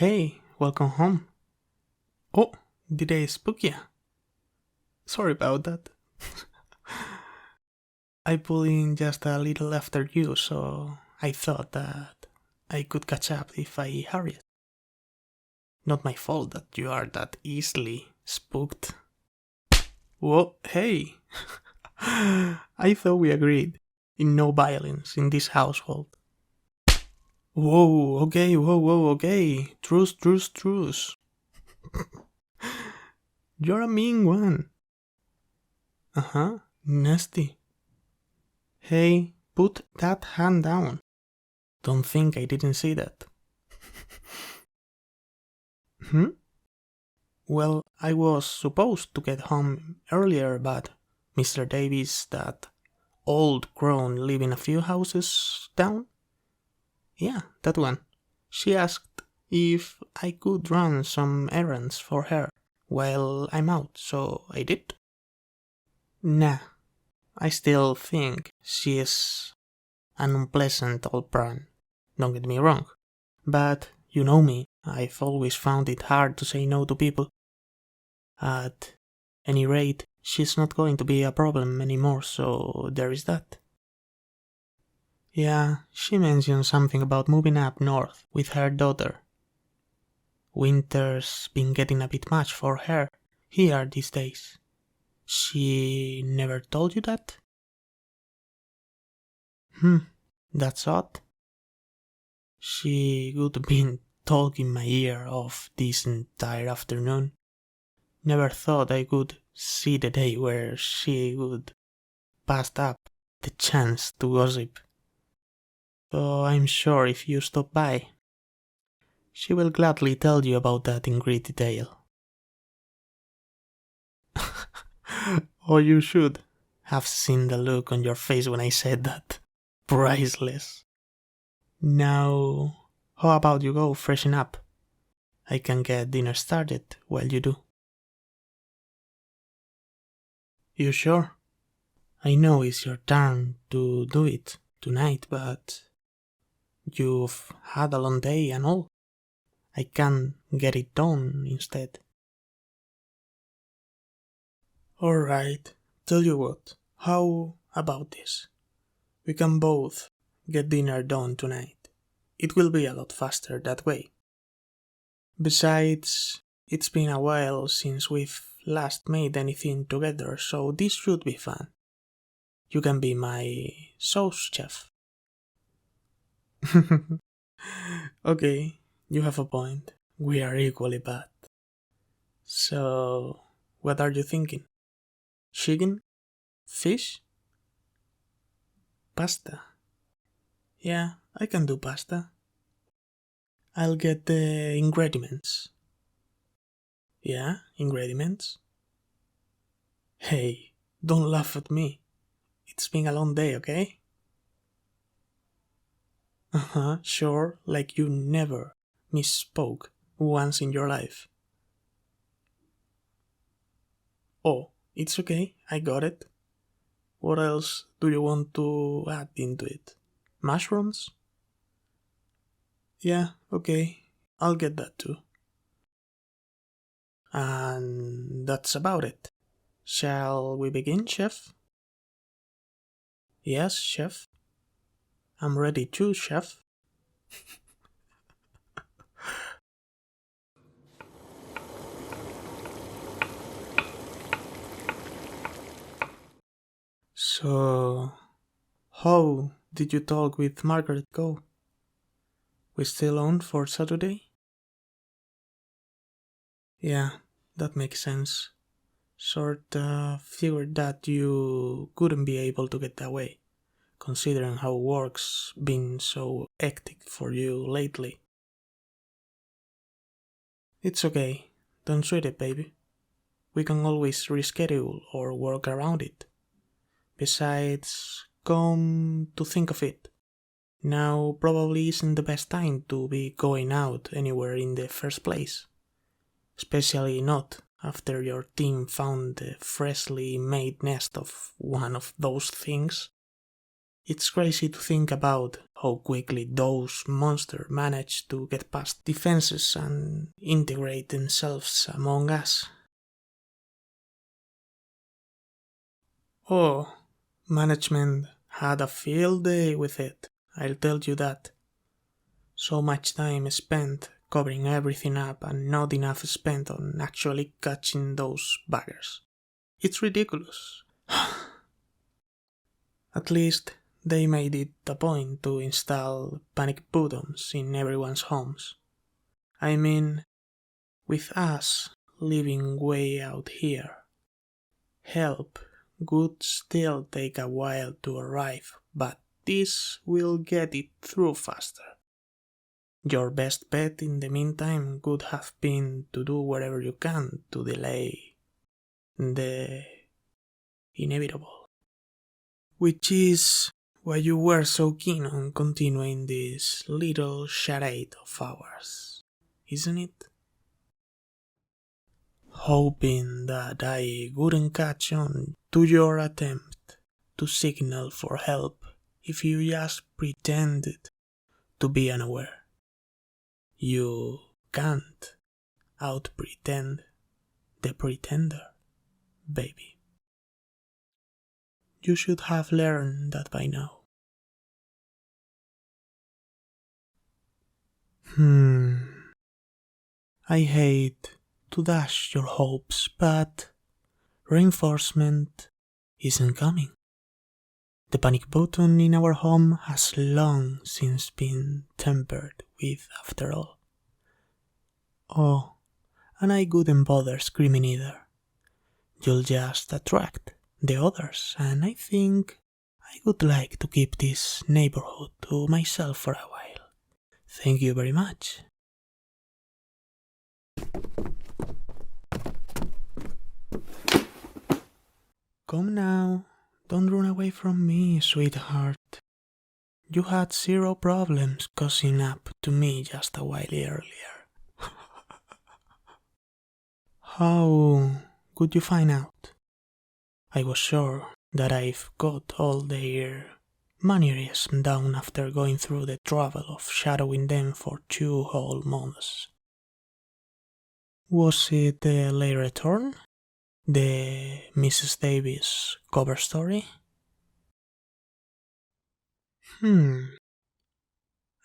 Hey, welcome home. Oh, did I spook ya? Sorry about that. I pulled in just a little after you, so I thought that I could catch up if I hurried. Not my fault that you are that easily spooked. Whoa, hey! I thought we agreed in no violence in this household. Whoa, okay. Truce. You're a mean one. Uh-huh, nasty. Hey, put that hand down. Don't think I didn't see that. Well, I was supposed to get home earlier, but Mr. Davis, that old crone living a few houses down? Yeah, that one. She asked if I could run some errands for her while I'm out, so I did. Nah, I still think she is an unpleasant old pran. Don't get me wrong. But you know me, I've always found it hard to say no to people. At any rate, she's not going to be a problem anymore, so there is that. Yeah, she mentioned something about moving up north with her daughter. Winter's been getting a bit much for her here these days. She never told you that? That's odd. She would have been talking my ear off this entire afternoon. Never thought I could see the day where she would pass up the chance to gossip. So I'm sure if you stop by, she will gladly tell you about that in great detail. Or you should have seen the look on your face when I said that. Priceless. Now, how about you go freshen up? I can get dinner started while you do. You sure? I know it's your turn to do it tonight, but you've had a long day and all. I can get it done instead. Alright, tell you what, how about this? We can both get dinner done tonight. It will be a lot faster that way. Besides, it's been a while since we've last made anything together, so this should be fun. You can be my sauce chef. Okay, you have a point. We are equally bad. So, what are you thinking? Chicken? Fish? Pasta? Yeah, I can do pasta. I'll get the ingredients. Yeah, ingredients? Hey, don't laugh at me. It's been a long day, okay? Sure, like you never misspoke once in your life. Oh, it's okay, I got it. What else do you want to add into it? Mushrooms? Yeah, okay, I'll get that too. And that's about it. Shall we begin, chef? Yes, chef. I'm ready too, chef. So, how did you talk with Margaret go? We still on for Saturday? Yeah, that makes sense. Sorta figured that you couldn't be able to get away, considering how work's been so hectic for you lately. It's okay, don't sweat it, baby. We can always reschedule or work around it. Besides, come to think of it, now probably isn't the best time to be going out anywhere in the first place. Especially not after your team found the freshly made nest of one of those things. It's crazy to think about how quickly those monsters manage to get past defenses and integrate themselves among us. Oh, management had a field day with it, I'll tell you that. So much time spent covering everything up and not enough spent on actually catching those buggers. It's ridiculous. At least they made it a point to install panic buttons in everyone's homes. I mean, with us living way out here, help would still take a while to arrive, but this will get it through faster. Your best bet in the meantime would have been to do whatever you can to delay the inevitable. Which is why you were so keen on continuing this little charade of ours, isn't it? Hoping that I wouldn't catch on to your attempt to signal for help if you just pretended to be unaware. You can't out-pretend the pretender, baby. You should have learned that by now. I hate to dash your hopes, but reinforcement isn't coming. The panic button in our home has long since been tampered with after all. Oh, and I wouldn't bother screaming either. You'll just attract the others, and I think I would like to keep this neighborhood to myself for a while. Thank you very much. Come now, don't run away from me, sweetheart. You had zero problems cozying up to me just a while earlier. How could you find out? I was sure that I've got all their mannerisms down after going through the trouble of shadowing them for 2 whole months. Was it the late return? The Mrs. Davis cover story?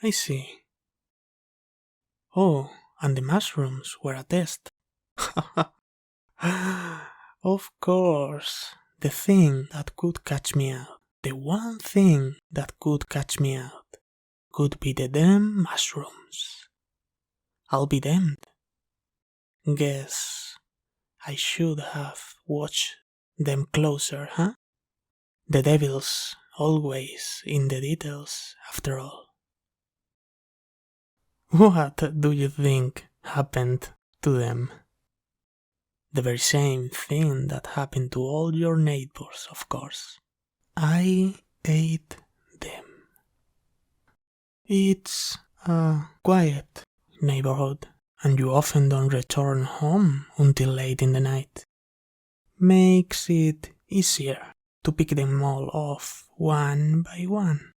I see. Oh, and the mushrooms were a test. Of course, the thing that could catch me out, the one thing that could catch me out, could be the damn mushrooms. I'll be damned. Guess I should have watched them closer, huh? The devil's always in the details, after all. What do you think happened to them? The very same thing that happened to all your neighbors, of course. I ate them. It's a quiet neighborhood, and you often don't return home until late in the night. Makes it easier to pick them all off one by one,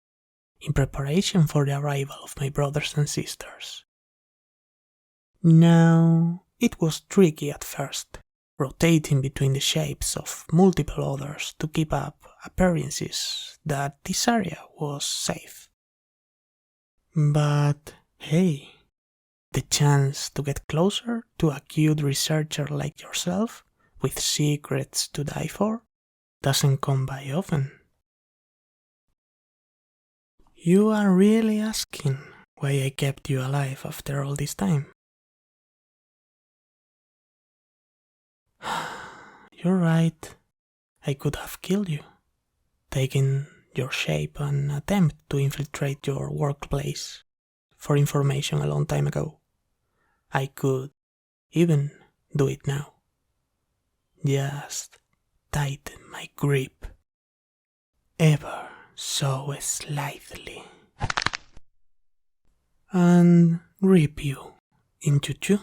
in preparation for the arrival of my brothers and sisters. Now, it was tricky at first, rotating between the shapes of multiple others to keep up appearances that this area was safe. But hey, the chance to get closer to a cute researcher like yourself, with secrets to die for, doesn't come by often. You are really asking why I kept you alive after all this time? You're right. I could have killed you, taken your shape and attempt to infiltrate your workplace for information a long time ago. I could even do it now. Just tighten my grip ever so slightly and rip you into two,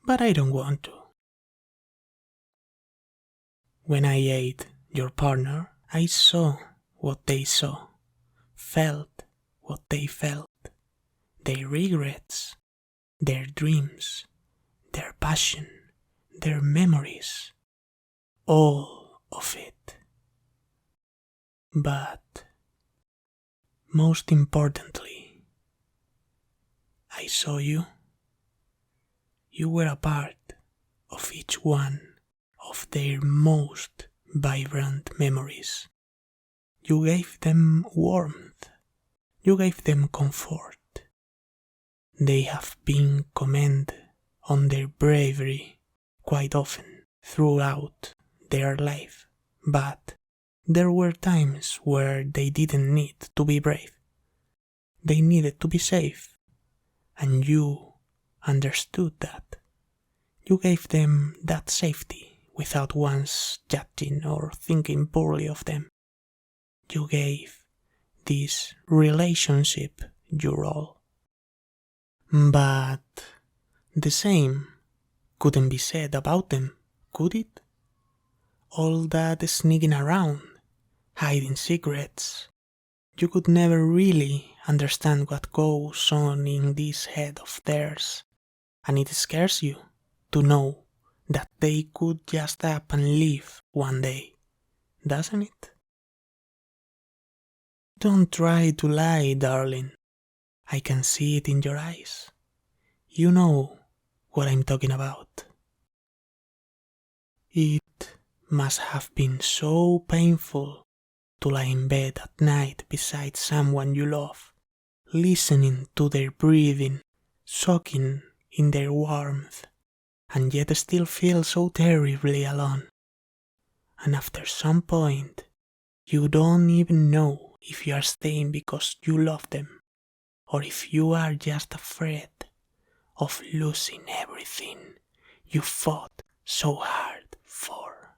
but I don't want to. When I ate your partner, I saw what they saw, felt what they felt, their regrets, their dreams, their passion, their memories, all of it. But most importantly, I saw you. You were a part of each one of their most vibrant memories. You gave them warmth. You gave them comfort. They have been commended on their bravery quite often throughout their life, but there were times where they didn't need to be brave. They needed to be safe, and you understood that. You gave them that safety without once judging or thinking poorly of them. You gave this relationship your all. But the same couldn't be said about them, could it? All that sneaking around, hiding secrets. You could never really understand what goes on in this head of theirs, and it scares you to know that they could just up and leave one day, doesn't it? Don't try to lie, darling. I can see it in your eyes. You know what I'm talking about. It must have been so painful to lie in bed at night beside someone you love, listening to their breathing, soaking in their warmth, and yet still feel so terribly alone. And after some point, you don't even know if you are staying because you love them, or if you are just afraid of losing everything you fought so hard for.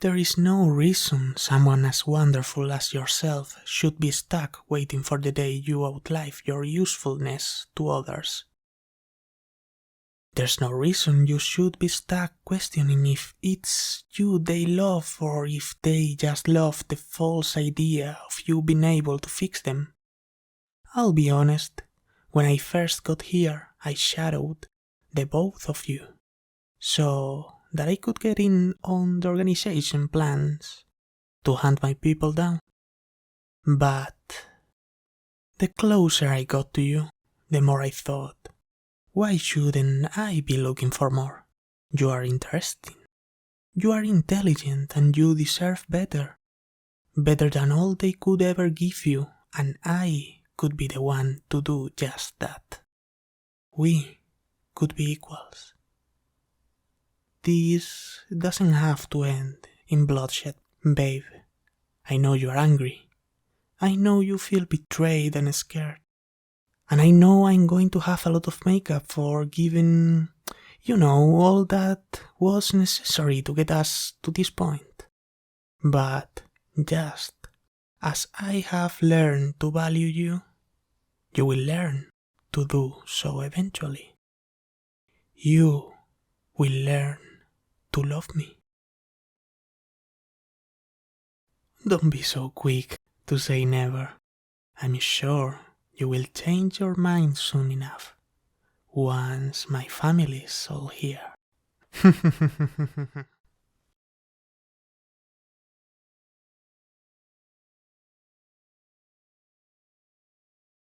There is no reason someone as wonderful as yourself should be stuck waiting for the day you outlive your usefulness to others. There's no reason you should be stuck questioning if it's you they love or if they just love the false idea of you being able to fix them. I'll be honest, when I first got here, I shadowed the both of you, so that I could get in on the organization plans to hunt my people down. But the closer I got to you, the more I thought, why shouldn't I be looking for more? You are interesting. You are intelligent and you deserve better. Better than all they could ever give you, and I could be the one to do just that. We could be equals. This doesn't have to end in bloodshed, babe. I know you're angry. I know you feel betrayed and scared. And I know I'm going to have a lot of makeup for giving, all that was necessary to get us to this point. But just as I have learned to value you, you will learn to do so eventually. You will learn to love me. Don't be so quick to say never. I'm sure you will change your mind soon enough, once my family is all here.